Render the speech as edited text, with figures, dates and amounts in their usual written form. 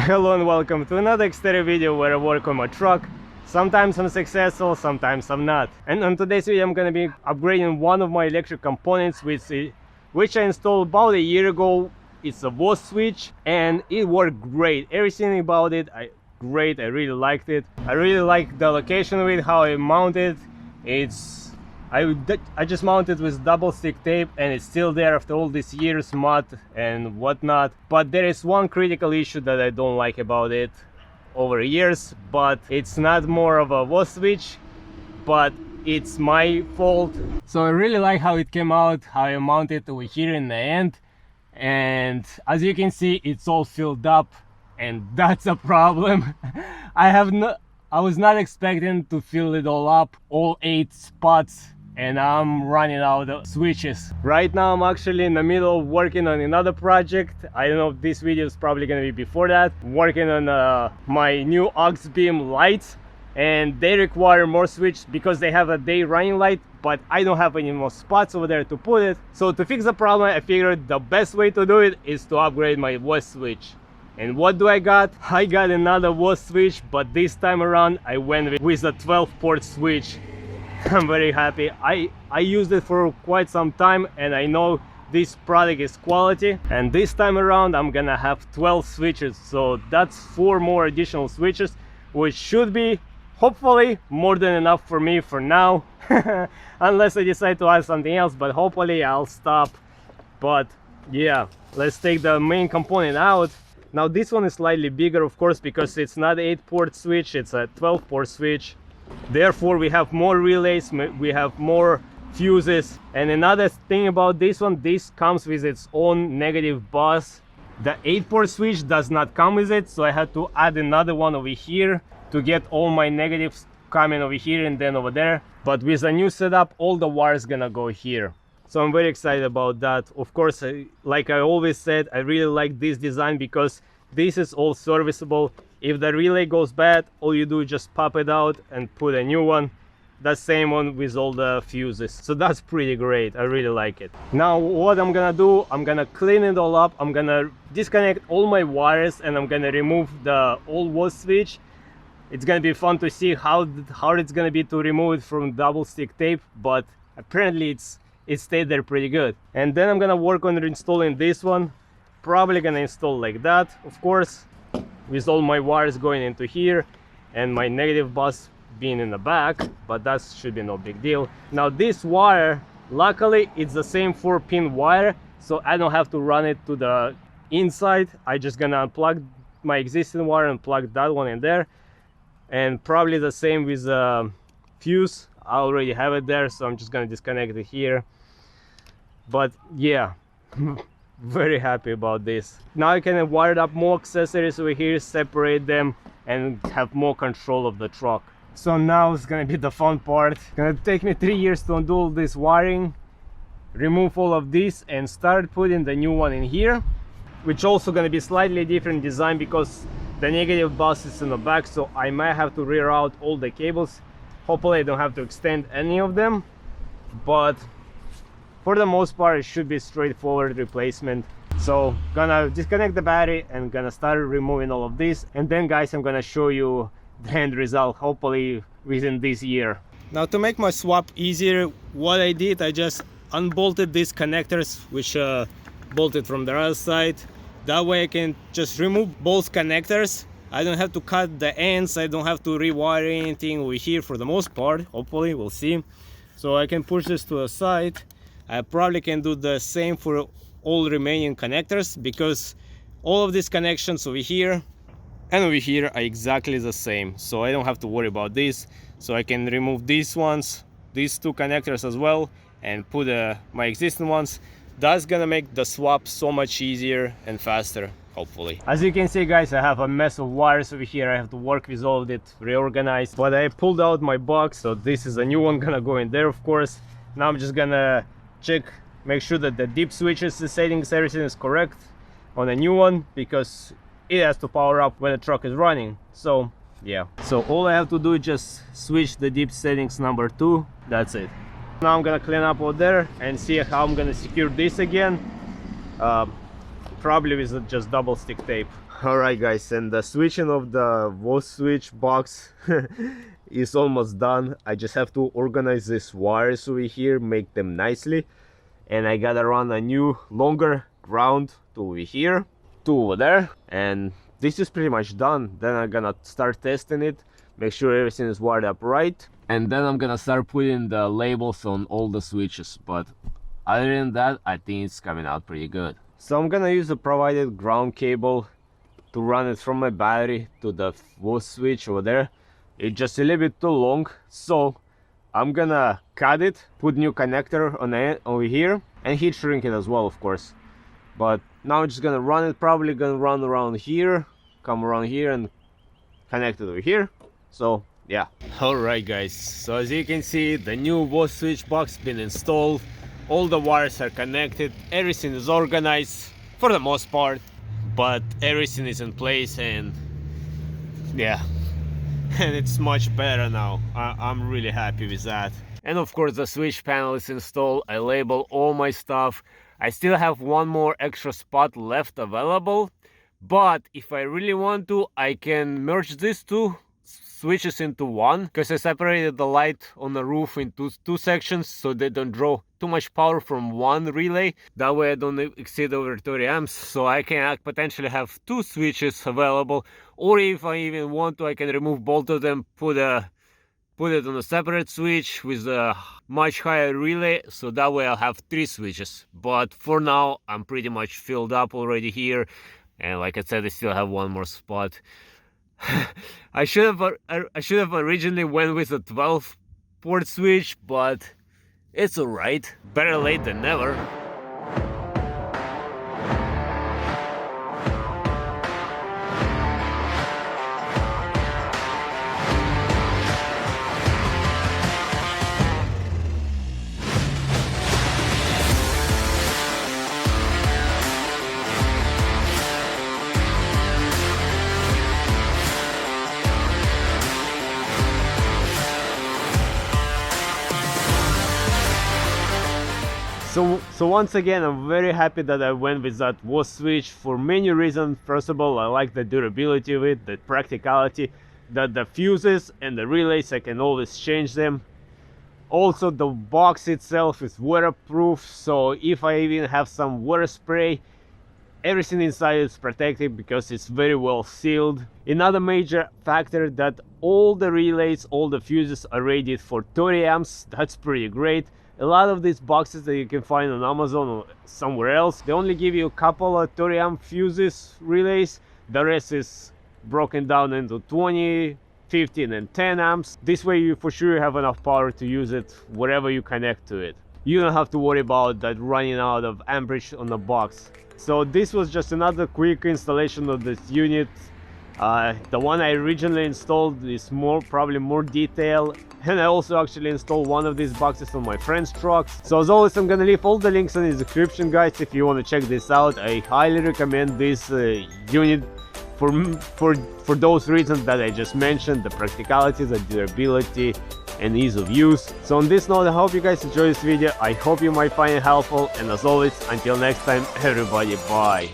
Hello and welcome to another Xterra video where I work on my truck. Sometimes I'm successful, sometimes I'm not. And on today's video I'm gonna be upgrading one of my electric components which I installed about a year ago. It's a WOS switch and it worked great. Everything about it, great. I really liked it. I really like the location of it, how I mounted. I just mounted with double stick tape and it's still there after all these years, mud and whatnot. But there is one critical issue that I don't like about it over years, but it's not more of a WOS switch, but it's my fault. So I really like how it came out, how I mounted over here in the end. And as you can see, it's all filled up and that's a problem. I was not expecting to fill it all up, all 8 spots, and I'm running out of switches. Right now I'm actually in the middle of working on another project. I don't know if this video is probably gonna be before that. Working on my new Auxbeam lights, and they require more switches because they have a day running light, but I don't have any more spots over there to put it. So to fix the problem, I figured the best way to do it is to upgrade my WOS switch. And what do I got? I got another WOS switch, but this time around I went with a 12-port switch. I'm very happy. I used it for quite some time and I know this product is quality. And this time around I'm gonna have 12 switches, so that's 4 more additional switches, which should be hopefully more than enough for me for now. Unless I decide to add something else, but hopefully I'll stop. But yeah, let's take the main component out. Now this one is slightly bigger, of course, because it's not an 8-port switch, it's a 12-port switch. Therefore we have more relays, we have more fuses. And another thing about this one, this comes with its own negative bus. The 8-port switch does not come with it, so I had to add another one over here to get all my negatives coming over here and then over there. But with a new setup, all the wires gonna go here. So I'm very excited about that. Of course, like I always said, I really like this design because this is all serviceable. If the relay goes bad, all you do is just pop it out and put a new one. The same one with all the fuses. So that's pretty great. I really like it. Now what I'm gonna do, I'm gonna clean it all up. I'm gonna disconnect all my wires and I'm gonna remove the old WOS switch. It's gonna be fun to see how it's gonna be to remove it from double stick tape, but apparently it stayed there pretty good. And then I'm gonna work on reinstalling this one. Probably gonna install like that, of course, with all my wires going into here and my negative bus being in the back, but that should be no big deal. Now this wire, luckily it's the same 4-pin wire, so I don't have to run it to the inside. I just gonna unplug my existing wire and plug that one in there. And probably the same with the fuse. I already have it there, so I'm just gonna disconnect it here. But yeah, very happy about this. Now I can wire up more accessories over here, separate them, and have more control of the truck. So now it's gonna be the fun part. It's gonna take me 3 years to undo all this wiring, remove all of this, and start putting the new one in here, which also gonna be slightly different design because the negative bus is in the back, so I might have to reroute all the cables. Hopefully I don't have to extend any of them, but for the most part it should be straightforward replacement. So gonna disconnect the battery and gonna start removing all of this, and then guys I'm gonna show you the end result, hopefully within this year. Now to make my swap easier, what I did, I just unbolted these connectors which bolted from the other side. That way I can just remove both connectors. I don't have to cut the ends, I don't have to rewire anything over here for the most part, hopefully, we'll see. So I can push this to the side. I probably can do the same for all remaining connectors because all of these connections over here and over here are exactly the same. So I don't have to worry about this. So I can remove these ones, these 2 connectors as well, and put my existing ones. That's gonna make the swap so much easier and faster, hopefully. As you can see guys, I have a mess of wires over here. I have to work with all of it, reorganize. But I pulled out my box, so this is a new one gonna go in there, of course. Now I'm just gonna check, make sure that the deep switches, the settings, everything is correct on a new one, because it has to power up when the truck is running. So yeah, so all I have to do is just switch the deep settings number 2. That's it. Now I'm gonna clean up over there and see how I'm gonna secure this again. Probably with just double stick tape. Alright guys, and the switching of the VOS switch box is almost done. I just have to organize these wires over here, make them nicely, and I gotta run a new longer ground to over here, to over there, and this is pretty much done. Then I'm gonna start testing it, make sure everything is wired up right, and then I'm gonna start putting the labels on all the switches. But other than that, I think it's coming out pretty good. So I'm gonna use the provided ground cable to run it from my battery to the VOS switch over there. It's just a little bit too long, so I'm gonna cut it, put new connector on it over here, and heat shrink it as well, of course. But now I'm just gonna run it, probably gonna run around here, come around here and connect it over here. So yeah. Alright guys, so as you can see, the new VOS switch box been installed. All the wires are connected, everything is organized for the most part, but everything is in place, and yeah, and it's much better now. I'm really happy with that. And of course the switch panel is installed. I label all my stuff. I still have one more extra spot left available, but if I really want to, I can merge these two switches into one, because I separated the light on the roof into two sections so they don't draw too much power from one relay. That way I don't exceed over 30 amps, so I can potentially have two switches available. Or if I even want to, I can remove both of them, put it on a separate switch with a much higher relay, so that way I'll have three switches. But for now I'm pretty much filled up already here, and like I said, I still have one more spot. I should have originally went with a 12-port switch, but it's alright. Better late than never. So once again, I'm very happy that I went with that VOS switch for many reasons. First of all, I like the durability of it, the practicality, that the fuses and the relays, I can always change them. Also, the box itself is waterproof, so if I even have some water spray, everything inside is protected because it's very well sealed. Another major factor, that all the relays, all the fuses are rated for 30 amps. That's pretty great. A lot of these boxes that you can find on Amazon or somewhere else, they only give you a couple of 30 amp fuses relays. The rest is broken down into 20, 15 and 10 amps. This way you for sure have enough power to use it wherever you connect to it. You don't have to worry about that running out of amperage on the box. So this was just another quick installation of this unit. The one I originally installed is probably more detailed, and I also actually installed one of these boxes on my friend's trucks. So as always, I'm gonna leave all the links in the description, guys, if you want to check this out. I highly recommend this unit for those reasons that I just mentioned: the practicality, the durability, and ease of use. So on this note, I hope you guys enjoyed this video. I hope you might find it helpful, and as always, until next time, everybody, bye.